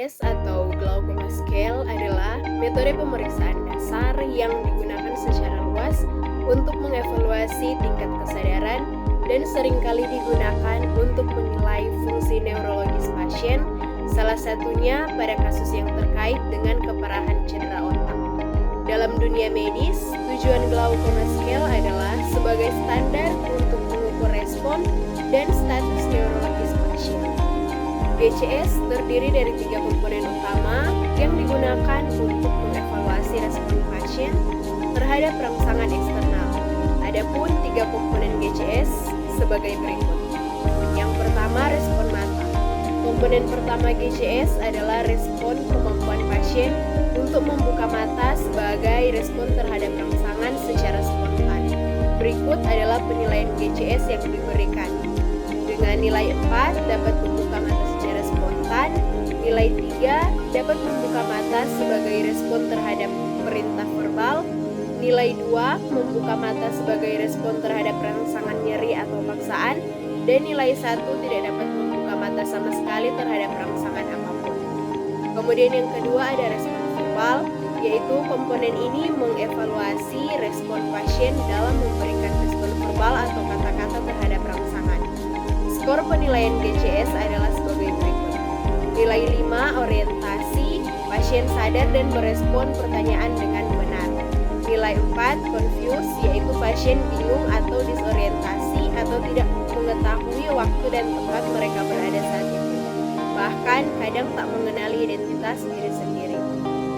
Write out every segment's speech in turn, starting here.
GCS atau Glaucoma Scale adalah metode pemeriksaan dasar yang digunakan secara luas untuk mengevaluasi tingkat kesadaran dan seringkali digunakan untuk menilai fungsi neurologis pasien, salah satunya pada kasus yang terkait dengan keparahan cedera otak. Dalam dunia medis, tujuan Glaucoma Scale adalah sebagai standar untuk mengukur respon dan status neurologis pasien. GCS terdiri dari 3 komponen utama yang digunakan untuk mengevaluasi respon pasien terhadap rangsangan eksternal. Adapun 3 komponen GCS sebagai berikut. Yang pertama, respon mata. Komponen pertama GCS adalah respon kemampuan pasien untuk membuka mata sebagai respon terhadap rangsangan secara spontan. Berikut adalah penilaian GCS yang diberikan. Dengan nilai 4 dapat membuka mata secara spontan, nilai 3 dapat membuka mata sebagai respon terhadap perintah verbal, nilai 2 membuka mata sebagai respon terhadap rangsangan nyeri atau paksaan, dan nilai 1 tidak dapat membuka mata sama sekali terhadap rangsangan apapun. Kemudian yang kedua ada respon verbal, yaitu komponen ini mengevaluasi respon pasien dalam memberikan respon verbal atau kata-kata terhadap rangsangan. Skor penilaian GCS adalah sebagai berikut. Nilai 5 orientasi, pasien sadar dan merespon pertanyaan dengan benar. Nilai 4 confuse, yaitu pasien bingung atau disorientasi atau tidak mengetahui waktu dan tempat mereka berada saat itu. Bahkan kadang tak mengenali identitas diri sendiri,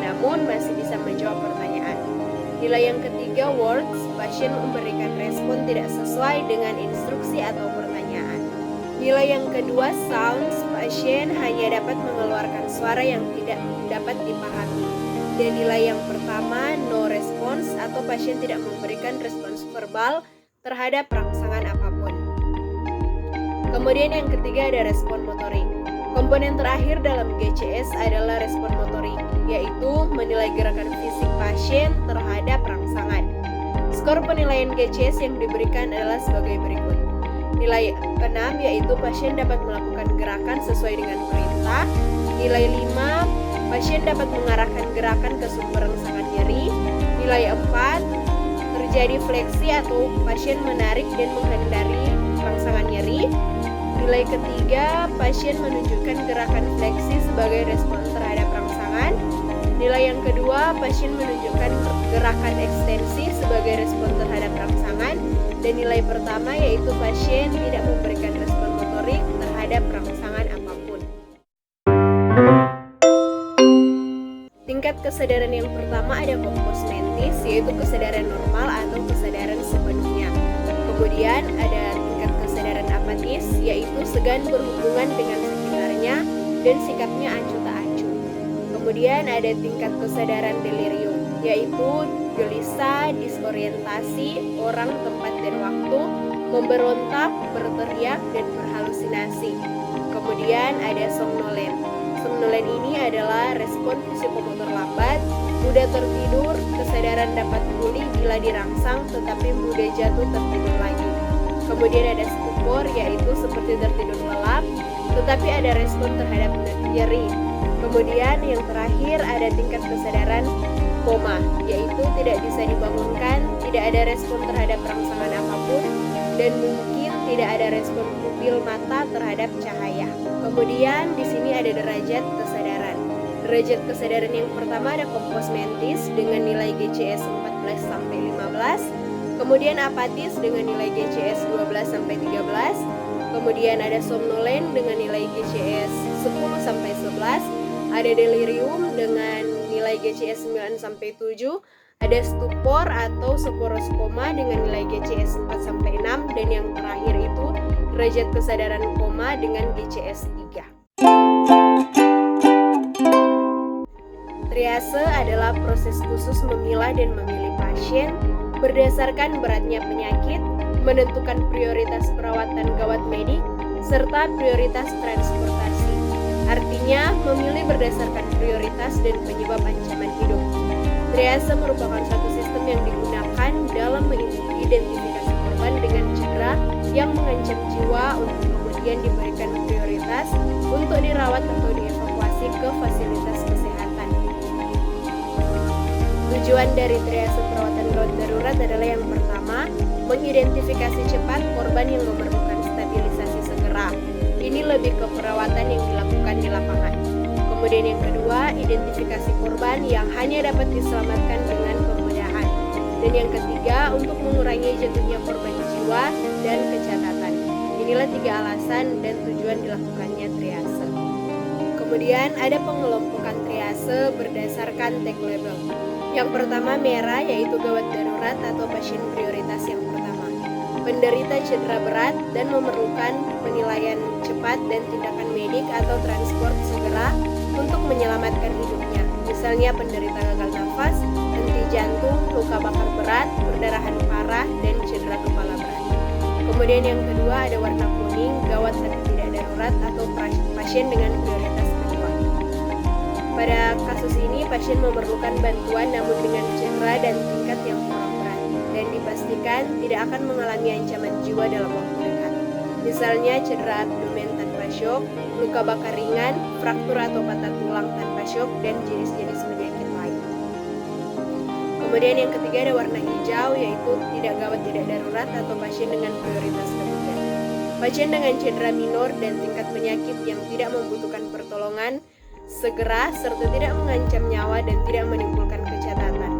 namun masih bisa menjawab pertanyaan. Nilai yang ketiga words, pasien memberikan respon tidak sesuai dengan instruksi atau pertanyaan. Nilai yang kedua sounds, pasien hanya dapat mengeluarkan suara yang tidak dapat dipahami. Dan nilai yang pertama no response atau pasien tidak memberikan respons verbal terhadap rangsangan apapun. Kemudian yang ketiga ada respon motorik. Komponen terakhir dalam GCS adalah respon motorik, yaitu menilai gerakan fisik pasien terhadap rangsangan. Skor penilaian GCS yang diberikan adalah sebagai berikut. Nilai 6 yaitu pasien dapat melakukan gerakan sesuai dengan perintah. Nilai 5, pasien dapat mengarahkan gerakan ke sumber rangsangan nyeri. Nilai 4, terjadi fleksi atau pasien menarik dan menghindari rangsangan nyeri. Nilai ketiga, pasien menunjukkan gerakan fleksi sebagai respon terhadap rangsangan. Nilai yang kedua, pasien menunjukkan gerakan ekstensi sebagai respon terhadap rangsangan. Dan nilai pertama yaitu pasien tidak memberikan respon motorik terhadap rangsangan apapun. Tingkat kesadaran yang pertama ada compos mentis, yaitu kesadaran normal atau kesadaran sepenuhnya. Kemudian ada tingkat kesadaran apatis, yaitu segan berhubungan dengan sekitarnya dan sikapnya acuh tak acuh. Kemudian ada tingkat kesadaran delirium, yaitu gelisah, disorientasi, orang, tempat, dan waktu, memberontak, berteriak, dan berhalusinasi. Kemudian ada somnolen. Somnolen ini adalah respon psikomotor lambat, mudah tertidur, kesadaran dapat pulih bila dirangsang, tetapi mudah jatuh tertidur lagi. Kemudian ada stupor, yaitu seperti tertidur lelap, tetapi ada respon terhadap nyeri. Kemudian yang terakhir ada tingkat kesadaran koma, yaitu tidak bisa dibangunkan, tidak ada respon terhadap rangsangan apapun, dan mungkin tidak ada respon pupil mata terhadap cahaya. Kemudian di sini ada derajat kesadaran. Derajat kesadaran yang pertama ada compos mentis dengan nilai GCS 14 sampai 15, kemudian apatis dengan nilai GCS 12 sampai 13, kemudian ada somnolen dengan nilai GCS 10 sampai 11, ada delirium dengan nilai GCS 9 sampai 7, ada stupor atau soporos koma dengan nilai GCS 4 sampai 6, dan yang terakhir itu derajat kesadaran koma dengan GCS 3. Triase adalah proses khusus memilah dan memilih pasien berdasarkan beratnya penyakit, menentukan prioritas perawatan gawat medik, serta prioritas transportasi. Artinya, memilih berdasarkan prioritas dan penyebab ancaman hidup. Triase merupakan satu sistem yang digunakan dalam mengidentifikasi korban dengan cedera yang mengancam jiwa untuk kemudian diberikan prioritas untuk dirawat atau dievakuasi evakuasi ke fasilitas kesehatan. Tujuan dari triase perawatan gawat darurat adalah yang pertama, mengidentifikasi cepat korban yang memerlukan stabilisasi segera. Ini lebih ke perawatan yang dilakukan di lapangan. Kemudian yang kedua, identifikasi korban yang hanya dapat diselamatkan dengan pembedahan. Dan yang ketiga, untuk mengurangi jatuhnya korban jiwa dan kecatatan. Inilah 3 alasan dan tujuan dilakukannya triase. Kemudian ada pengelompokan triase berdasarkan tag label. Yang pertama merah, yaitu gawat darurat atau pasien prioritas yang pertama. Penderita cedera berat dan memerlukan penilaian cepat dan tindakan medik atau transport segera untuk menyelamatkan hidupnya. Misalnya penderita gagal nafas, henti jantung, luka bakar berat, perdarahan parah, dan cedera kepala berat. Kemudian yang kedua ada warna kuning, gawat tapi tidak darurat atau pasien dengan prioritas kedua. Pada kasus ini pasien memerlukan bantuan namun dengan cedera dan tingkat yang kurang berat dan dipastikan tidak akan mengalami ancaman jiwa dalam waktu dekat. Misalnya cedera abdomen tanpa syok, luka bakar ringan, fraktur atau patah tulang tanpa syok, dan jenis-jenis penyakit lain. Kemudian yang ketiga ada warna hijau, yaitu tidak gawat tidak darurat atau pasien dengan prioritas ketiga. Pasien dengan cedera minor dan tingkat penyakit yang tidak membutuhkan pertolongan segera serta tidak mengancam nyawa dan tidak menimbulkan kecatatan.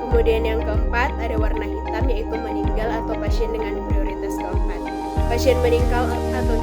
Kemudian yang keempat ada warna hitam, yaitu meninggal atau pasien dengan prioritas keempat. Pasien meninggal atau